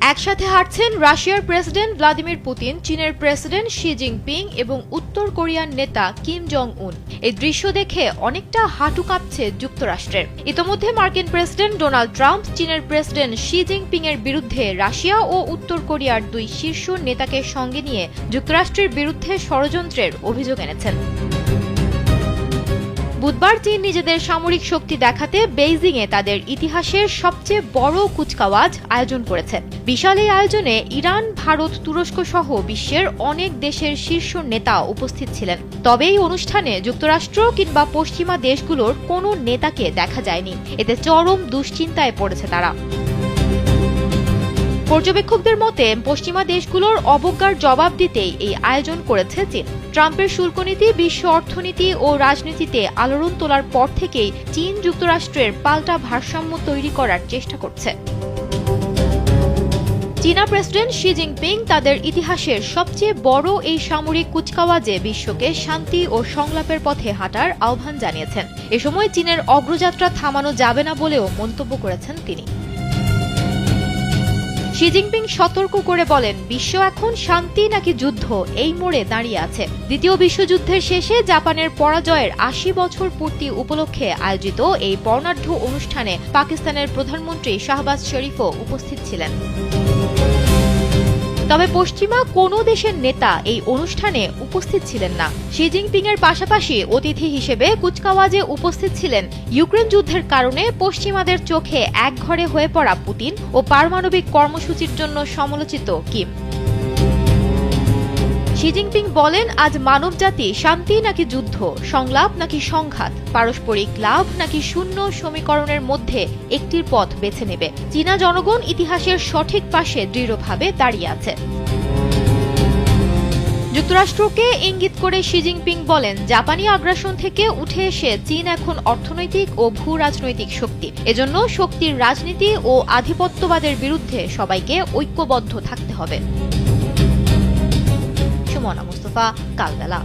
একসাথে হাঁটছেন রাশিয়ার প্রেসিডেন্ট ভ্লাদিমির পুতিন, চীনের প্রেসিডেন্ট শি জিনপিং এবং উত্তর কোরিয়ার নেতা কিম জং উন। এই দৃশ্য দেখে অনেকটা হাঁটু কাঁপছে যুক্তরাষ্ট্রের। ইতোমধ্যে মার্কিন প্রেসিডেন্ট ডোনাল্ড ট্রাম্প চীনের প্রেসিডেন্ট শি জিনপিং এর বিরুদ্ধে রাশিয়া ও উত্তর কোরিয়ার দুই শীর্ষ নেতাকে সঙ্গে নিয়ে যুক্তরাষ্ট্রের বিরুদ্ধে ষড়যন্ত্রের অভিযোগ এনেছেন। বুধবার চীন নিজেদের সামরিক শক্তি দেখাতে বেইজিংয়ে তাদের ইতিহাসের সবচেয়ে বড় কুচকাওয়াজ আয়োজন করেছে। বিশাল এই আয়োজনে ইরান, ভারত, তুরস্ক সহ বিশ্বের অনেক দেশের শীর্ষ নেতা উপস্থিত ছিলেন। তবে এই অনুষ্ঠানে যুক্তরাষ্ট্র কিংবা পশ্চিমা দেশগুলোর কোনো নেতাকে দেখা যায়নি। এতে চরম দুশ্চিন্তায় পড়েছে তারা। পর্যবেক্ষকদের মতে পশ্চিমা দেশগুলোর অবজ্ঞার জবাব দিতেই এই আয়োজন করেছে চীন। ট্রাম্পের শুল্কনীতি বিশ্ব অর্থনীতি ও রাজনীতিতে আলোড়ন তোলার পর থেকেই চীন যুক্তরাষ্ট্রের পাল্টা ভারসাম্য তৈরি করার চেষ্টা করছে। চীনা প্রেসিডেন্ট শি জিনপিং তাদের ইতিহাসের সবচেয়ে বড় এই সামরিক কুচকাওয়াজে বিশ্বকে শান্তি ও সংলাপের পথে হাঁটার আহ্বান জানিয়েছেন। এ সময় চীনের অগ্রযাত্রা থামানো যাবে না বলেও মন্তব্য করেছেন তিনি। শি জিনপিং সতর্ক করে বলেন, বিশ্ব এখন শান্তি নাকি যুদ্ধ এই মোড়ে দাঁড়িয়ে আছে। দ্বিতীয় বিশ্বযুদ্ধের শেষে জাপানের পরাজয়ের ৮০ বছর পূর্তি উপলক্ষে আয়োজিত এই বর্ণাঢ্য অনুষ্ঠানে পাকিস্তানের প্রধানমন্ত্রী শাহবাজ শরীফও উপস্থিত ছিলেন। তবে পশ্চিমা কোনো দেশের নেতা এই অনুষ্ঠানে উপস্থিত ছিলেন না। শি জিনপিং এর পাশাপাশি অতিথি হিসেবে কুচকাওয়াজে উপস্থিত ছিলেন ইউক্রেন যুদ্ধের কারণে পশ্চিমাদের চোখে একঘরে হয়ে পড়া পুতিন ও পারমাণবিক কর্মসূচির জন্য সমালোচিত কিম। শি জিনপিং বলেন, আজ মানবজাতি শান্তি নাকি যুদ্ধ, সংলাপ নাকি সংঘাত, পারস্পরিক লাভ নাকি শূন্য সমীকরণের মধ্যে একটির পথ বেছে নেবে। চীনা জনগণ ইতিহাসের সঠিক পাশে দৃঢ়ভাবে দাঁড়িয়ে আছে। যুক্তরাষ্ট্রকে ইঙ্গিত করে শি জিনপিং বলেন, জাপানি আগ্রাসন থেকে উঠে এসে চীন এখন অর্থনৈতিক ও ভূ রাজনৈতিক শক্তি। এজন্য শক্তির রাজনীতি ও আধিপত্যবাদের বিরুদ্ধে সবাইকে ঐক্যবদ্ধ থাকতে হবে। সুমনা মুস্তফা, কালবেলা।